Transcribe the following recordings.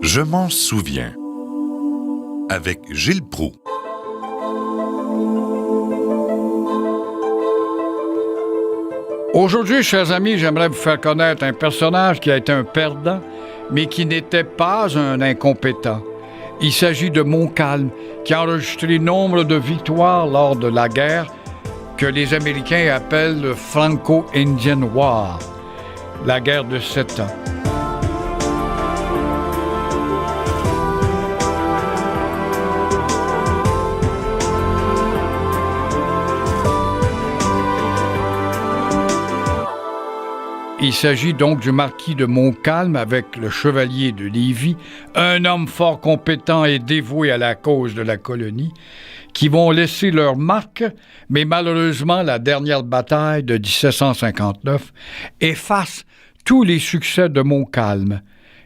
Je m'en souviens. Avec Gilles Proulx. Aujourd'hui, chers amis, j'aimerais vous faire connaître un personnage qui a été un perdant, mais qui n'était pas un incompétent. Il s'agit de Montcalm, qui a enregistré nombre de victoires lors de la guerre que les Américains appellent le Franco-Indian War, la guerre de 7 ans. Il s'agit donc du marquis de Montcalm avec le chevalier de Lévis, un homme fort compétent et dévoué à la cause de la colonie, qui vont laisser leur marque, mais malheureusement, la dernière bataille de 1759 efface tous les succès de Montcalm.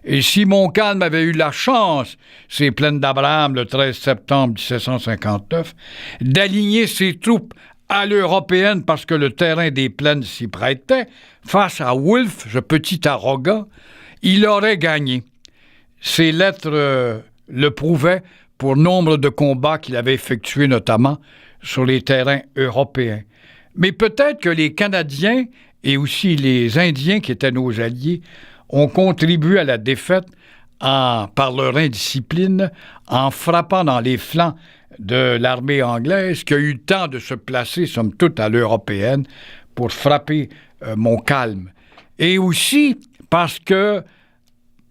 Et si Montcalm avait eu la chance, ces plaines d'Abraham le 13 septembre 1759, d'aligner ses troupes à l'européenne parce que le terrain des plaines s'y prêtait, face à Wolfe, ce petit arrogant, il aurait gagné. Ses lettres le prouvaient pour nombre de combats qu'il avait effectués, notamment sur les terrains européens. Mais peut-être que les Canadiens et aussi les Indiens, qui étaient nos alliés, ont contribué à la défaite par leur indiscipline, en frappant dans les flancs de l'armée anglaise, qui a eu le temps de se placer, somme toute, à l'européenne pour frapper Montcalm. Et aussi parce que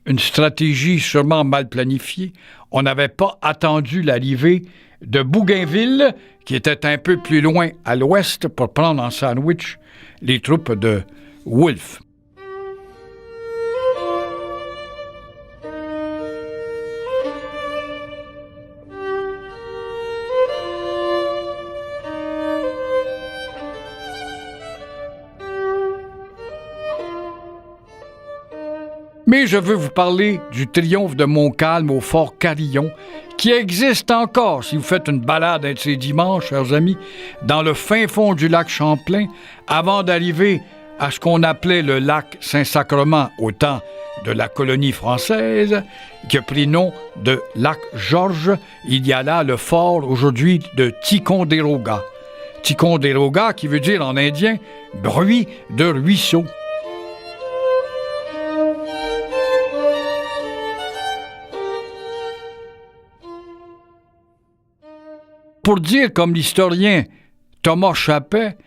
une stratégie sûrement mal planifiée, on n'avait pas attendu l'arrivée de Bougainville, qui était un peu plus loin à l'ouest pour prendre en sandwich les troupes de Wolfe. Mais je veux vous parler du triomphe de Montcalm au fort Carillon, qui existe encore, si vous faites une balade un de ces dimanches, chers amis, dans le fin fond du lac Champlain, avant d'arriver à ce qu'on appelait le lac Saint-Sacrement au temps de la colonie française, qui a pris nom de lac Georges. Il y a là le fort aujourd'hui de Ticonderoga. Ticonderoga, qui veut dire en indien « bruit de ruisseau ». Pour dire comme l'historien Thomas Chappet,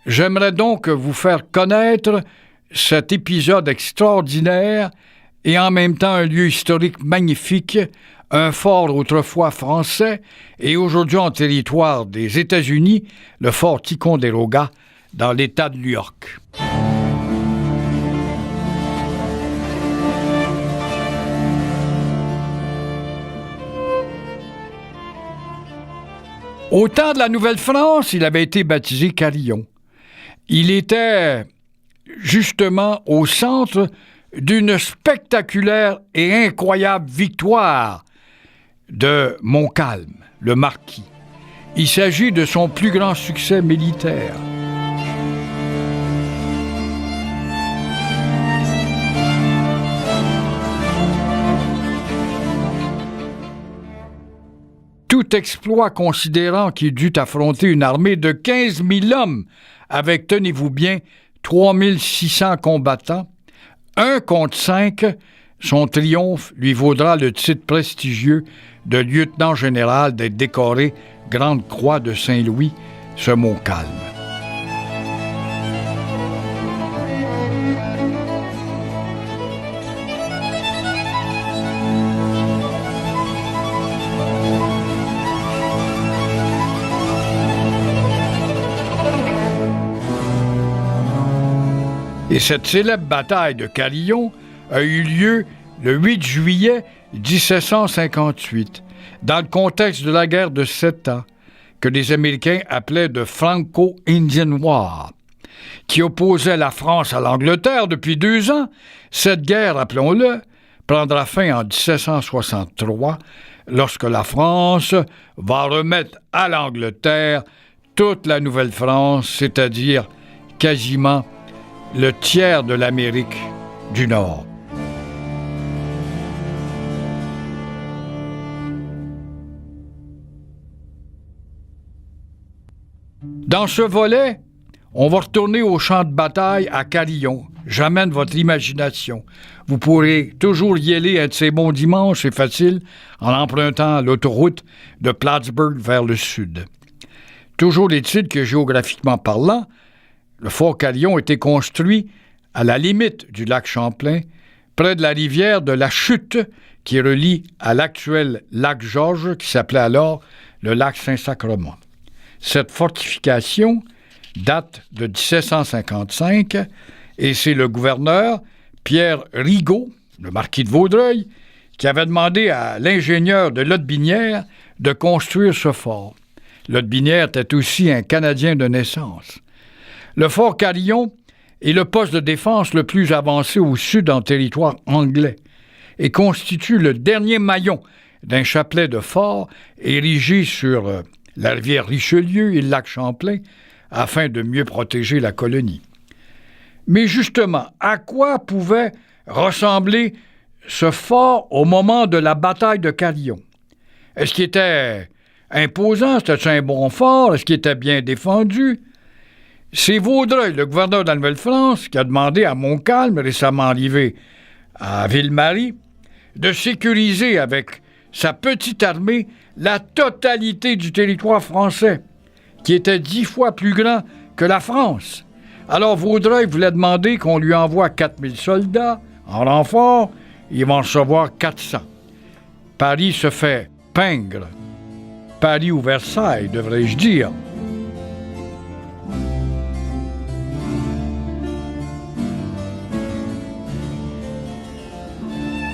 j'aimerais donc vous faire connaître cet épisode extraordinaire et en même temps un lieu historique magnifique, un fort autrefois français et aujourd'hui en territoire des États-Unis, le fort Ticonderoga dans l'État de New York. Au temps de la Nouvelle-France, il avait été baptisé Carillon. Il était justement au centre d'une spectaculaire et incroyable victoire de Montcalm, le marquis. Il s'agit de son plus grand succès militaire. Tout exploit considérant qu'il dut affronter une armée de 15 000 hommes avec, tenez-vous bien, 3 600 combattants, 1 contre 5, son triomphe lui vaudra le titre prestigieux de lieutenant général d'être décoré Grande Croix de Saint-Louis, ce Montcalm. Et cette célèbre bataille de Carillon a eu lieu le 8 juillet 1758, dans le contexte de la guerre de 7 ans, que les Américains appelaient de Franco-Indian War, qui opposait la France à l'Angleterre depuis 2 ans. Cette guerre, rappelons-le, prendra fin en 1763, lorsque la France va remettre à l'Angleterre toute la Nouvelle-France, c'est-à-dire quasiment le tiers de l'Amérique du Nord. Dans ce volet, on va retourner au champ de bataille à Carillon. J'amène votre imagination. Vous pourrez toujours y aller un de ces bons dimanches, c'est facile, en empruntant l'autoroute de Plattsburgh vers le sud. Toujours est-il que, géographiquement parlant, le fort Carillon a été construit à la limite du lac Champlain, près de la rivière de la Chute, qui relie à l'actuel lac Georges, qui s'appelait alors le lac Saint-Sacrement. Cette fortification date de 1755 et c'est le gouverneur Pierre Rigaud, le marquis de Vaudreuil, qui avait demandé à l'ingénieur de Lotbinière de construire ce fort. Lotbinière était aussi un Canadien de naissance. Le fort Carillon est le poste de défense le plus avancé au sud en territoire anglais et constitue le dernier maillon d'un chapelet de forts érigé sur la rivière Richelieu et le lac Champlain afin de mieux protéger la colonie. Mais justement, à quoi pouvait ressembler ce fort au moment de la bataille de Carillon? Est-ce qu'il était imposant? C'était un bon fort? Est-ce qu'il était bien défendu? C'est Vaudreuil, le gouverneur de la Nouvelle-France, qui a demandé à Montcalm, récemment arrivé à Ville-Marie, de sécuriser avec sa petite armée la totalité du territoire français, qui était 10 fois plus grand que la France. Alors Vaudreuil voulait demander qu'on lui envoie 4000 soldats en renfort, il va en recevoir 400. Paris se fait peindre. Paris ou Versailles, devrais-je dire.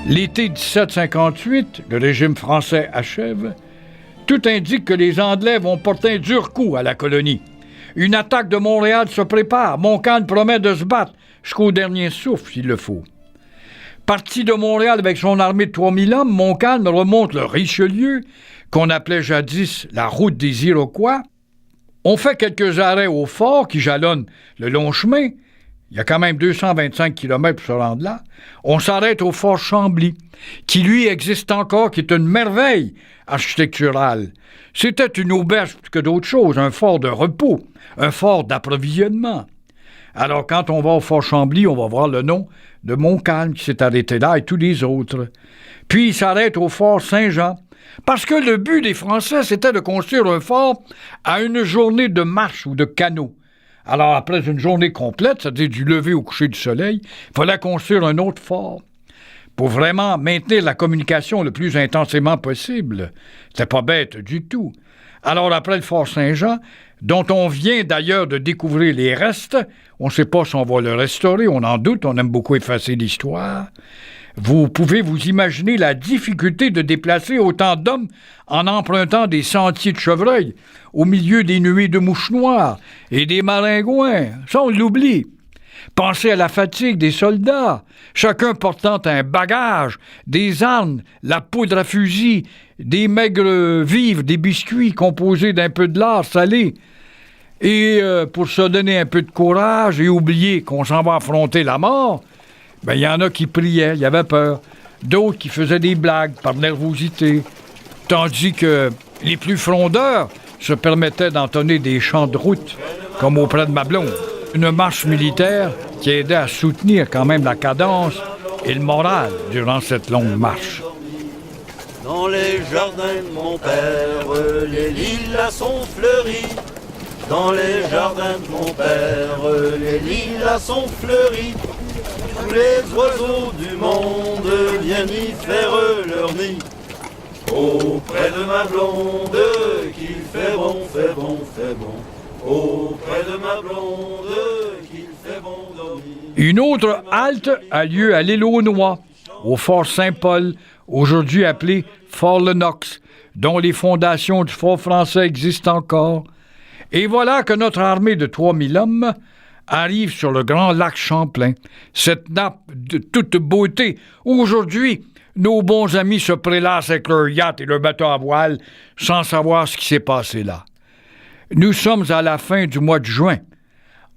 L'été 1758, le régime français achève. Tout indique que les Anglais vont porter un dur coup à la colonie. Une attaque de Montréal se prépare. Montcalm promet de se battre jusqu'au dernier souffle, s'il le faut. Parti de Montréal avec son armée de 3000 hommes, Montcalm remonte le Richelieu, qu'on appelait jadis la route des Iroquois. On fait quelques arrêts au fort qui jalonnent le long chemin. Il y a quand même 225 km pour se rendre là. On s'arrête au fort Chambly, qui lui existe encore, qui est une merveille architecturale. C'était une auberge plus que d'autres choses, un fort de repos, un fort d'approvisionnement. Alors quand on va au fort Chambly, on va voir le nom de Montcalm qui s'est arrêté là et tous les autres. Puis il s'arrête au fort Saint-Jean, parce que le but des Français, c'était de construire un fort à une journée de marche ou de canot. Alors, après une journée complète, c'est-à-dire du lever au coucher du soleil, il fallait construire un autre fort pour vraiment maintenir la communication le plus intensément possible. C'était pas bête du tout. Alors, après le fort Saint-Jean, dont on vient d'ailleurs de découvrir les restes, on ne sait pas si on va le restaurer, on en doute, on aime beaucoup effacer l'histoire. Vous pouvez vous imaginer la difficulté de déplacer autant d'hommes en empruntant des sentiers de chevreuil au milieu des nuées de mouches noires et des maringouins. Ça, on l'oublie. Pensez à la fatigue des soldats, chacun portant un bagage, des armes, la poudre à fusil, des maigres vivres, des biscuits composés d'un peu de lard salé. Et pour se donner un peu de courage et oublier qu'on s'en va affronter la mort, il y en a qui priaient, il y avait peur. D'autres qui faisaient des blagues par nervosité. Tandis que les plus frondeurs se permettaient d'entonner des chants de route, comme auprès de ma blonde. Une marche militaire qui aidait à soutenir quand même la cadence et le moral durant cette longue marche. Dans les jardins de mon père, les lilas sont fleuris. Dans les jardins de mon père, les lilas sont fleuris. Tous les oiseaux du monde viennent y faire leur nid. Auprès de ma blonde, qu'il fait bon, fait bon, fait bon. Auprès de ma blonde, qu'il fait bon dormir. Une autre halte a lieu à l'île aux Noix, au fort Saint-Paul, aujourd'hui appelé Fort Lennox, dont les fondations du fort français existent encore. Et voilà que notre armée de 3000 hommes arrive sur le grand lac Champlain, cette nappe de toute beauté. Aujourd'hui, nos bons amis se prélassent avec leur yacht et leur bateau à voile sans savoir ce qui s'est passé là. Nous sommes à la fin du mois de juin.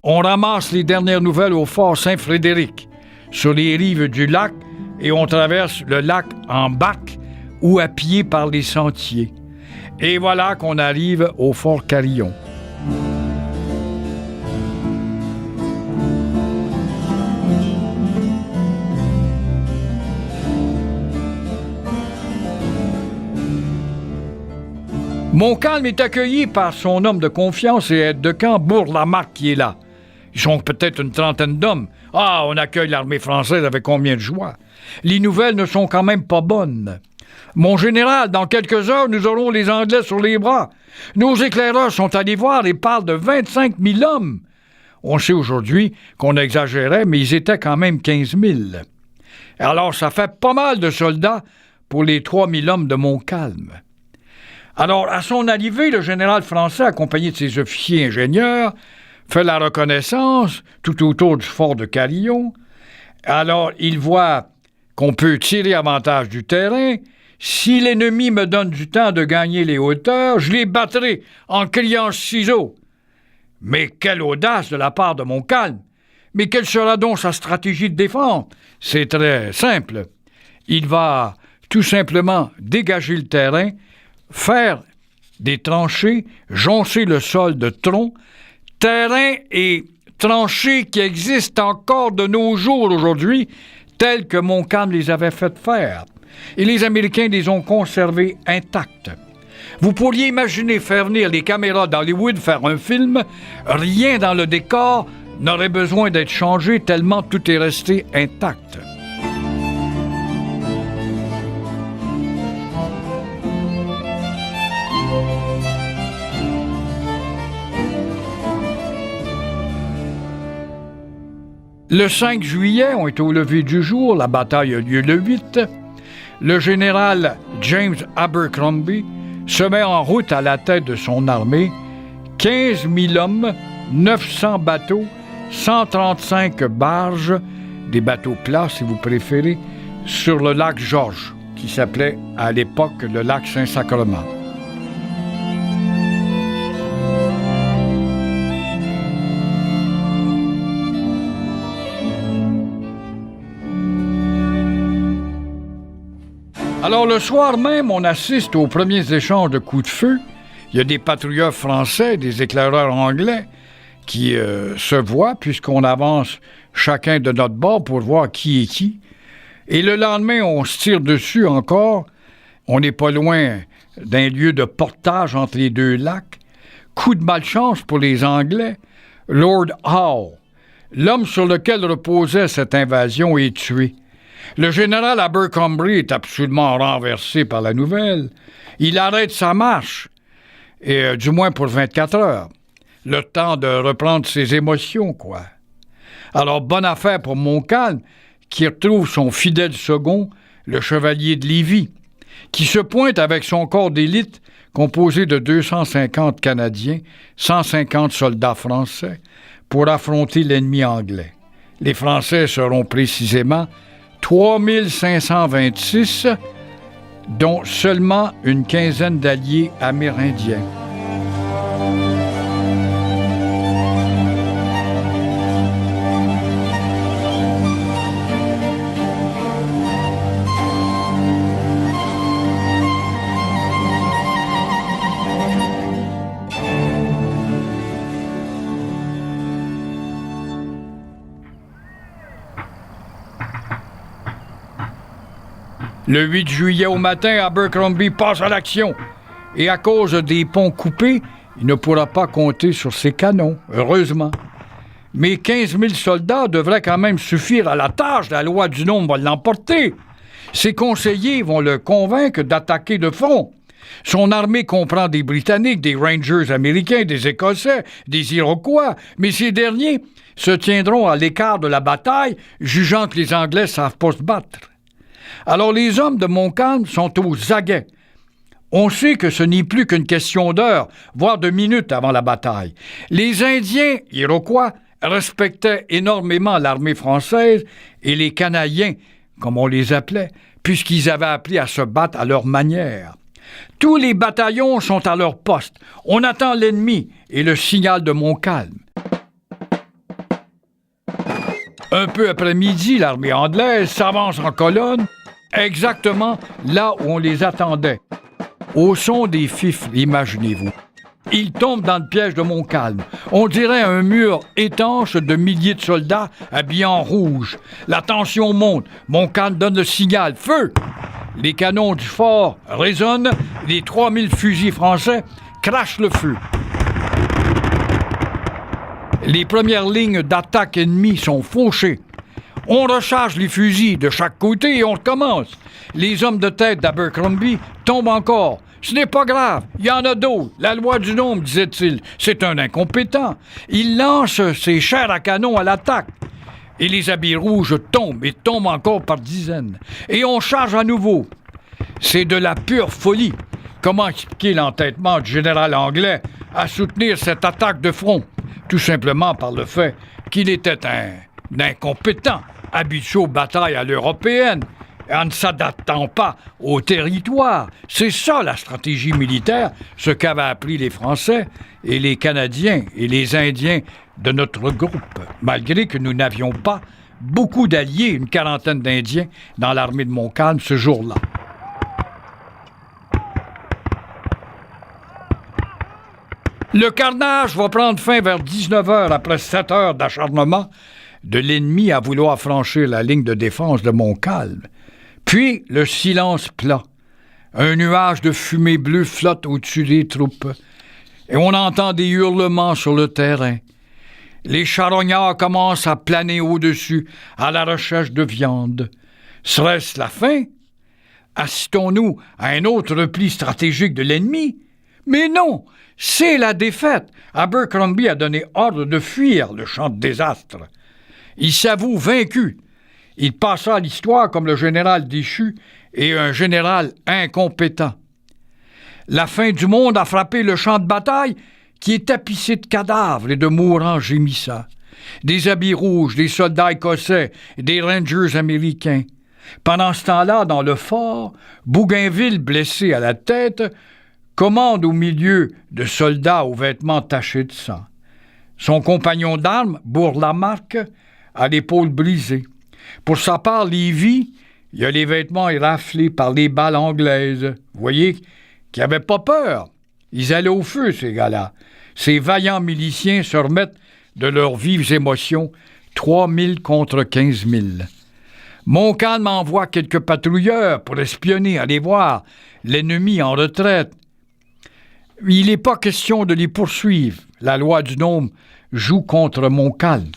On ramasse les dernières nouvelles au fort Saint-Frédéric, sur les rives du lac, et on traverse le lac en barque ou à pied par les sentiers. Et voilà qu'on arrive au fort Carillon. Montcalm est accueilli par son homme de confiance et aide de camp, Bourg-Lamarque, qui est là. Ils sont peut-être une trentaine d'hommes. Ah, on accueille l'armée française avec combien de joie. Les nouvelles ne sont quand même pas bonnes. Mon général, dans quelques heures, nous aurons les Anglais sur les bras. Nos éclaireurs sont allés voir et parlent de 25 000 hommes. On sait aujourd'hui qu'on exagérait, mais ils étaient quand même 15 000. Alors, ça fait pas mal de soldats pour les 3 000 hommes de Montcalm. Alors, à son arrivée, le général français, accompagné de ses officiers ingénieurs, fait la reconnaissance tout autour du fort de Carillon. Alors, il voit qu'on peut tirer avantage du terrain. Si l'ennemi me donne du temps de gagner les hauteurs, je les battrai en criant ciseaux. Mais quelle audace de la part de Montcalm! Mais quelle sera donc sa stratégie de défense? C'est très simple. Il va tout simplement dégager le terrain, faire des tranchées, joncher le sol de troncs, terrain et tranchées qui existent encore de nos jours aujourd'hui, tels que Montcalm les avait fait faire. Et les Américains les ont conservés intacts. Vous pourriez imaginer faire venir les caméras d'Hollywood faire un film, rien dans le décor n'aurait besoin d'être changé tellement tout est resté intact. Le 5 juillet, on est au lever du jour, la bataille a lieu le 8. Le général James Abercrombie se met en route à la tête de son armée, 15 000 hommes, 900 bateaux, 135 barges, des bateaux plats si vous préférez, sur le lac Georges, qui s'appelait à l'époque le lac Saint-Sacrement. Alors, le soir même, on assiste aux premiers échanges de coups de feu. Il y a des patrouilleurs français, des éclaireurs anglais qui se voient, puisqu'on avance chacun de notre bord pour voir qui est qui. Et le lendemain, on se tire dessus encore. On n'est pas loin d'un lieu de portage entre les deux lacs. Coup de malchance pour les Anglais. Lord Howe, l'homme sur lequel reposait cette invasion, est tué. Le général Abercrombie est absolument renversé par la nouvelle. Il arrête sa marche, et du moins pour 24 heures. Le temps de reprendre ses émotions, quoi. Alors, bonne affaire pour Montcalm, qui retrouve son fidèle second, le chevalier de Lévis, qui se pointe avec son corps d'élite composé de 250 Canadiens, 150 soldats français, pour affronter l'ennemi anglais. Les Français seront précisément 3526, dont seulement une quinzaine d'alliés amérindiens. Le 8 juillet au matin, Abercrombie passe à l'action. Et à cause des ponts coupés, il ne pourra pas compter sur ses canons, heureusement. Mais 15 000 soldats devraient quand même suffire à la tâche. La loi du nombre va l'emporter. Ses conseillers vont le convaincre d'attaquer de front. Son armée comprend des Britanniques, des Rangers américains, des Écossais, des Iroquois, mais ces derniers se tiendront à l'écart de la bataille, jugeant que les Anglais savent pas se battre. Alors les hommes de Montcalm sont aux aguets. On sait que ce n'est plus qu'une question d'heures, voire de minutes avant la bataille. Les Indiens Iroquois respectaient énormément l'armée française et les Canadiens, comme on les appelait, puisqu'ils avaient appris à se battre à leur manière. Tous les bataillons sont à leur poste. On attend l'ennemi et le signal de Montcalm. Un peu après midi, l'armée anglaise s'avance en colonne, exactement là où on les attendait. Au son des fifres, imaginez-vous. Ils tombent dans le piège de Montcalm. On dirait un mur étanche de milliers de soldats habillés en rouge. La tension monte. Montcalm donne le signal. Feu! Les canons du fort résonnent, les 3000 fusils français crachent le feu. Les premières lignes d'attaque ennemies sont fauchées. On recharge les fusils de chaque côté et on recommence. Les hommes de tête d'Abercrombie tombent encore. Ce n'est pas grave, il y en a d'autres. La loi du nombre, disait-il, c'est un incompétent. Il lance ses chars à canon à l'attaque. Et les habits rouges tombent et tombent encore par dizaines. Et on charge à nouveau. C'est de la pure folie. Comment expliquer l'entêtement du général anglais à soutenir cette attaque de front? Tout simplement par le fait qu'il était un incompétent, habitué aux batailles à l'européenne, en ne s'adaptant pas au territoire. C'est ça la stratégie militaire, ce qu'avaient appris les Français et les Canadiens et les Indiens de notre groupe, malgré que nous n'avions pas beaucoup d'alliés, une quarantaine d'Indiens, dans l'armée de Montcalm ce jour-là. Le carnage va prendre fin vers 19h après 7 heures d'acharnement de l'ennemi à vouloir franchir la ligne de défense de Montcalm. Puis, le silence plat. Un nuage de fumée bleue flotte au-dessus des troupes. Et on entend des hurlements sur le terrain. Les charognards commencent à planer au-dessus, à la recherche de viande. Serait-ce la fin? Assistons-nous à un autre repli stratégique de l'ennemi? Mais non! C'est la défaite. Abercrombie a donné ordre de fuir le champ de désastre. Il s'avoue vaincu. Il passera à l'histoire comme le général déchu et un général incompétent. La fin du monde a frappé le champ de bataille qui est tapissé de cadavres et de mourants gémissants. Des habits rouges, des soldats écossais, des rangers américains. Pendant ce temps-là, dans le fort, Bougainville, blessé à la tête, commande au milieu de soldats aux vêtements tachés de sang. Son compagnon d'armes, Bourg-Lamarque, a l'épaule brisée. Pour sa part, Lévis, il a les vêtements éraflés par les balles anglaises. Vous voyez qu'ils n'avaient pas peur. Ils allaient au feu, ces gars-là. Ces vaillants miliciens se remettent de leurs vives émotions, 3000 contre 15 000. Montcalm envoie quelques patrouilleurs pour espionner, aller voir l'ennemi en retraite. Il n'est pas question de les poursuivre. La loi du nombre joue contre Montcalm.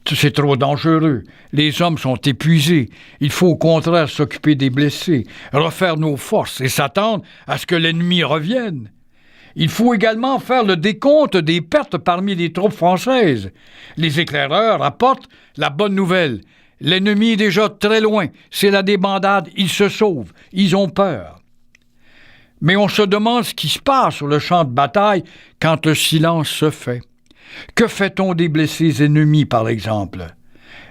C'est trop dangereux. Les hommes sont épuisés. Il faut au contraire s'occuper des blessés, refaire nos forces et s'attendre à ce que l'ennemi revienne. Il faut également faire le décompte des pertes parmi les troupes françaises. Les éclaireurs apportent la bonne nouvelle. L'ennemi est déjà très loin. C'est la débandade. Ils se sauvent. Ils ont peur. Mais on se demande ce qui se passe sur le champ de bataille quand le silence se fait. Que fait-on des blessés ennemis, par exemple?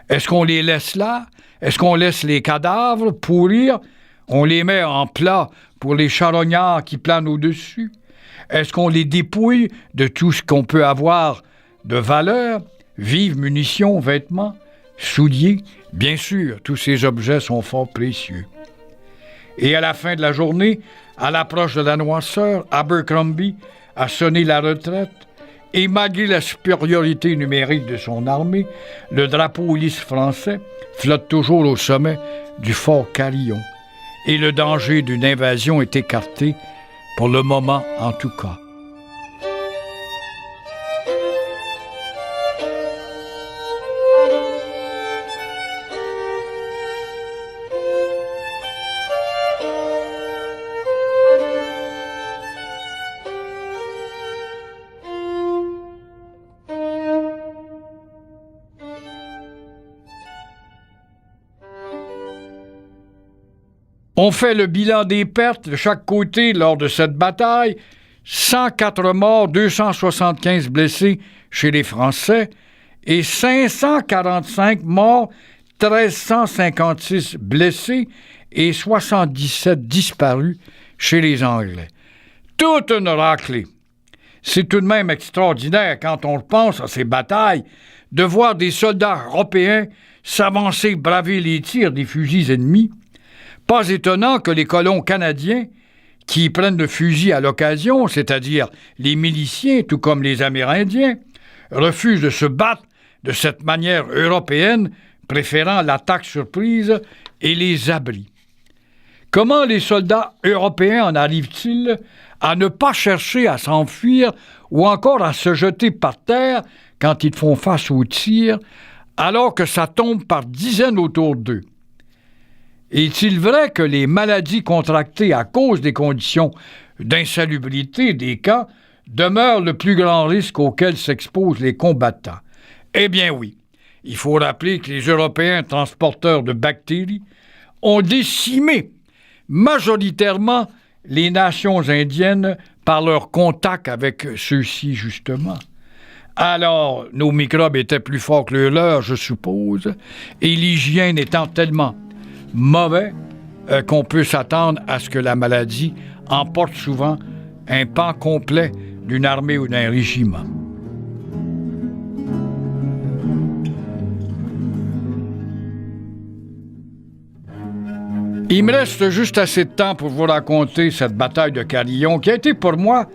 Est-ce qu'on les laisse là? Est-ce qu'on laisse les cadavres pourrir? On les met en plat pour les charognards qui planent au-dessus? Est-ce qu'on les dépouille de tout ce qu'on peut avoir de valeur? Vives, munitions, vêtements, souliers? Bien sûr, tous ces objets sont fort précieux. Et à la fin de la journée, à l'approche de la noirceur, Abercrombie a sonné la retraite et malgré la supériorité numérique de son armée, le drapeau lisse français flotte toujours au sommet du fort Carillon et le danger d'une invasion est écarté, pour le moment en tout cas. On fait le bilan des pertes de chaque côté lors de cette bataille. 104 morts, 275 blessés chez les Français et 545 morts, 1356 blessés et 77 disparus chez les Anglais. Toute une raclée. C'est tout de même extraordinaire quand on repense à ces batailles de voir des soldats européens s'avancer braver les tirs des fusils ennemis. Pas étonnant que les colons canadiens, qui prennent le fusil à l'occasion, c'est-à-dire les miliciens, tout comme les Amérindiens, refusent de se battre de cette manière européenne, préférant l'attaque surprise et les abris. Comment les soldats européens en arrivent-ils à ne pas chercher à s'enfuir ou encore à se jeter par terre quand ils font face aux tirs, alors que ça tombe par dizaines autour d'eux? Est-il vrai que les maladies contractées à cause des conditions d'insalubrité des camps demeurent le plus grand risque auquel s'exposent les combattants? Eh bien oui. Il faut rappeler que les Européens transporteurs de bactéries ont décimé majoritairement les nations indiennes par leur contact avec ceux-ci, justement. Alors, nos microbes étaient plus forts que le leur, je suppose, et l'hygiène étant tellement mauvais qu'on peut s'attendre à ce que la maladie emporte souvent un pan complet d'une armée ou d'un régiment. Il me reste juste assez de temps pour vous raconter cette bataille de Carillon qui a été pour moi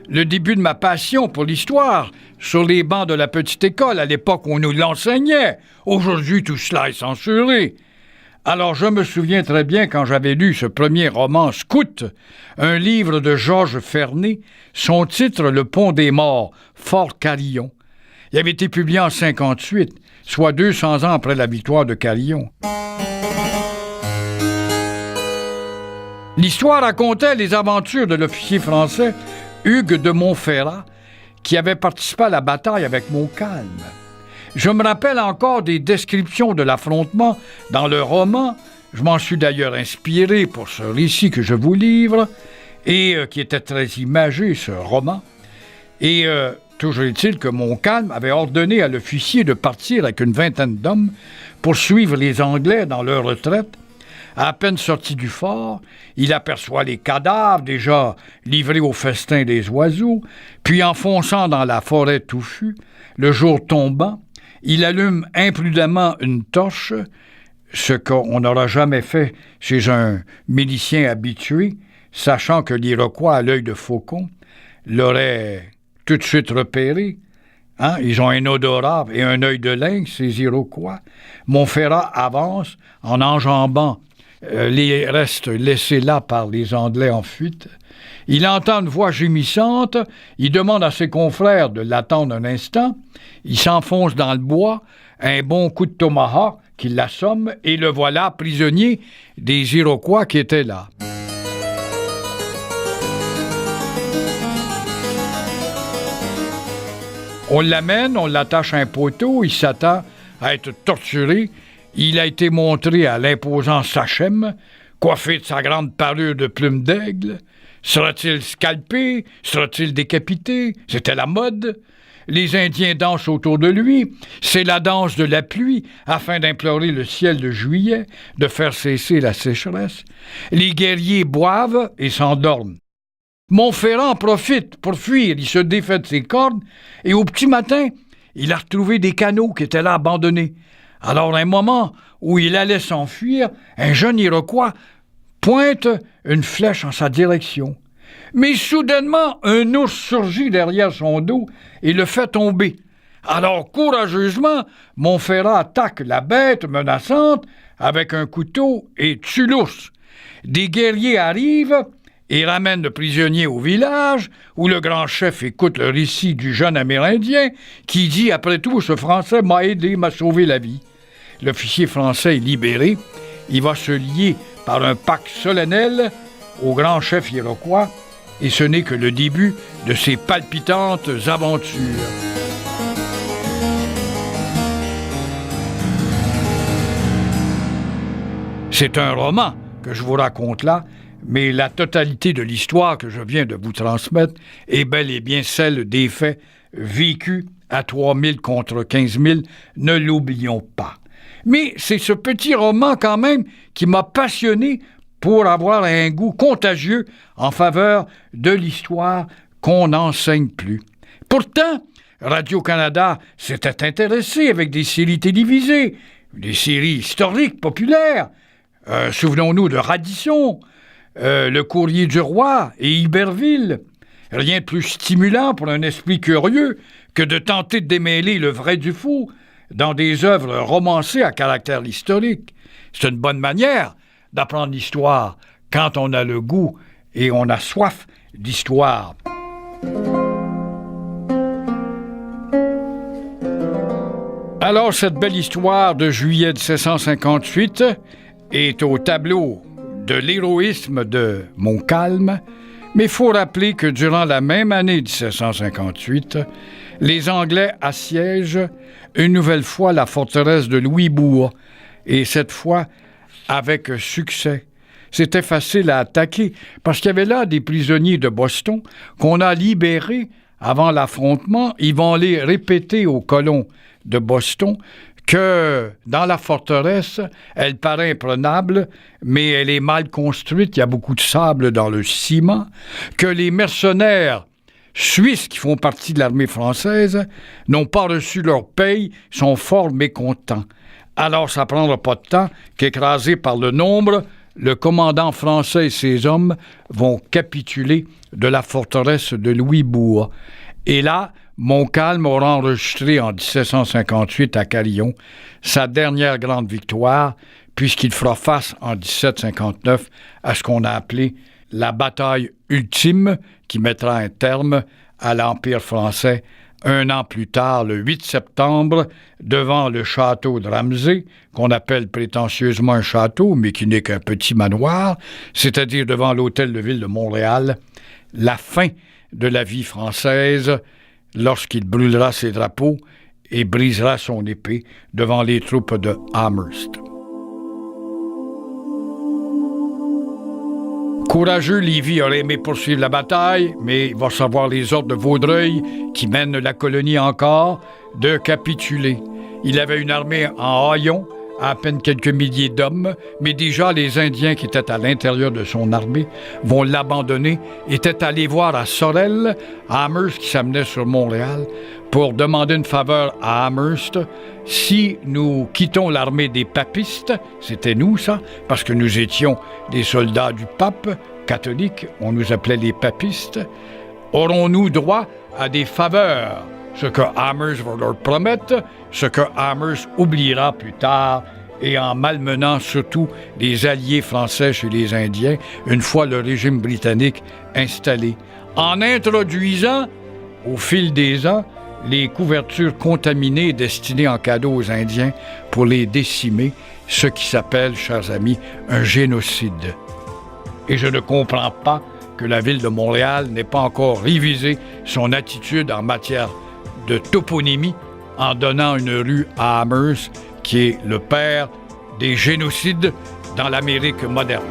le début de ma passion pour l'histoire sur les bancs de la petite école à l'époque où on nous l'enseignait. Aujourd'hui, tout cela est censuré. Alors, je me souviens très bien quand j'avais lu ce premier roman Scout, un livre de Georges Fernet, son titre « Le pont des morts, Fort Carillon ». Il avait été publié en 1958, soit 200 ans après la victoire de Carillon. L'histoire racontait les aventures de l'officier français Hugues de Montferrat, qui avait participé à la bataille avec Montcalm. Je me rappelle encore des descriptions de l'affrontement dans le roman. Je m'en suis d'ailleurs inspiré pour ce récit que je vous livre, et qui était très imagé, ce roman. Et toujours est-il que Montcalm avait ordonné à l'officier de partir avec une vingtaine d'hommes pour suivre les Anglais dans leur retraite. À peine sorti du fort, il aperçoit les cadavres déjà livrés au festin des oiseaux, puis enfonçant dans la forêt touffue, le jour tombant, il allume imprudemment une torche, ce qu'on n'aura jamais fait chez un milicien habitué, sachant que l'Iroquois à l'œil de faucon l'aurait tout de suite repéré. Hein? Ils ont un odorat et un œil de lynx, ces Iroquois. Montferrat avance en enjambant les restes laissés là par les Anglais en fuite. Il entend une voix gémissante, il demande à ses confrères de l'attendre un instant, il s'enfonce dans le bois, un bon coup de tomahawk qui l'assomme, et le voilà prisonnier des Iroquois qui étaient là. On l'amène, on l'attache à un poteau, il s'attend à être torturé. Il a été montré à l'imposant Sachem, coiffé de sa grande parure de plume d'aigle. Sera-t-il scalpé? Sera-t-il décapité? C'était la mode. Les Indiens dansent autour de lui. C'est la danse de la pluie, afin d'implorer le ciel de juillet, de faire cesser la sécheresse. Les guerriers boivent et s'endorment. Montferrat en profite pour fuir. Il se défait de ses cordes, et au petit matin, il a retrouvé des canots qui étaient là abandonnés. Alors, à un moment où il allait s'enfuir, un jeune Iroquois pointe une flèche en sa direction. Mais soudainement, un ours surgit derrière son dos et le fait tomber. Alors, courageusement, Montferrat attaque la bête menaçante avec un couteau et tue l'ours. Des guerriers arrivent et ramènent le prisonnier au village, où le grand chef écoute le récit du jeune Amérindien qui dit « Après tout, ce Français m'a aidé, m'a sauvé la vie ». L'officier français est libéré. Il va se lier par un pacte solennel au grand chef iroquois, et ce n'est que le début de ses palpitantes aventures. C'est un roman que je vous raconte là, mais la totalité de l'histoire que je viens de vous transmettre est bel et bien celle des faits vécus à 3000 contre 15 000, ne l'oublions pas. Mais c'est ce petit roman quand même qui m'a passionné pour avoir un goût contagieux en faveur de l'histoire qu'on n'enseigne plus. Pourtant, Radio-Canada s'était intéressé avec des séries télévisées, des séries historiques populaires. Souvenons-nous de Radisson, Le Courrier du Roi et Iberville. Rien de plus stimulant pour un esprit curieux que de tenter de démêler le vrai du faux dans des œuvres romancées à caractère historique. C'est une bonne manière d'apprendre l'histoire quand on a le goût et on a soif d'histoire. Alors, cette belle histoire de juillet 1758 est au tableau de l'héroïsme de Montcalm, mais il faut rappeler que durant la même année 1758, les Anglais assiègent une nouvelle fois la forteresse de Louisbourg, et cette fois avec succès. C'était facile à attaquer parce qu'il y avait là des prisonniers de Boston qu'on a libérés avant l'affrontement. Ils vont les répéter aux colons de Boston que dans la forteresse, elle paraît imprenable, mais elle est mal construite, il y a beaucoup de sable dans le ciment, que les mercenaires suisses qui font partie de l'armée française n'ont pas reçu leur paye, sont fort mécontents. Alors ça ne prendra pas de temps qu'écrasés par le nombre, le commandant français et ses hommes vont capituler de la forteresse de Louisbourg. Et là, Montcalm aura enregistré en 1758 à Carillon sa dernière grande victoire, puisqu'il fera face en 1759 à ce qu'on a appelé la bataille ultime qui mettra un terme à l'Empire français un an plus tard, le 8 septembre, devant le château de Ramsay, qu'on appelle prétentieusement un château, mais qui n'est qu'un petit manoir, c'est-à-dire devant l'hôtel de ville de Montréal, la fin de la vie française lorsqu'il brûlera ses drapeaux et brisera son épée devant les troupes de Amherst. Courageux, Lévis aurait aimé poursuivre la bataille, mais il va recevoir les ordres de Vaudreuil, qui mène la colonie encore, de capituler. Il avait une armée en haillons, à peine quelques milliers d'hommes, mais déjà les Indiens qui étaient à l'intérieur de son armée vont l'abandonner, étaient allés voir à Sorel, à Amherst qui s'amenait sur Montréal, pour demander une faveur à Amherst. Si nous quittons l'armée des papistes, c'était nous ça, parce que nous étions des soldats du pape catholique, on nous appelait les papistes, aurons-nous droit à des faveurs? Ce que Amherst va leur promettre, ce que Amherst oubliera plus tard, et en malmenant surtout les alliés français chez les Indiens, une fois le régime britannique installé. En introduisant, au fil des ans, les couvertures contaminées destinées en cadeau aux Indiens pour les décimer, ce qui s'appelle, chers amis, un génocide. Et je ne comprends pas que la ville de Montréal n'ait pas encore révisé son attitude en matière de toponymie en donnant une rue à Amherst, qui est le père des génocides dans l'Amérique moderne.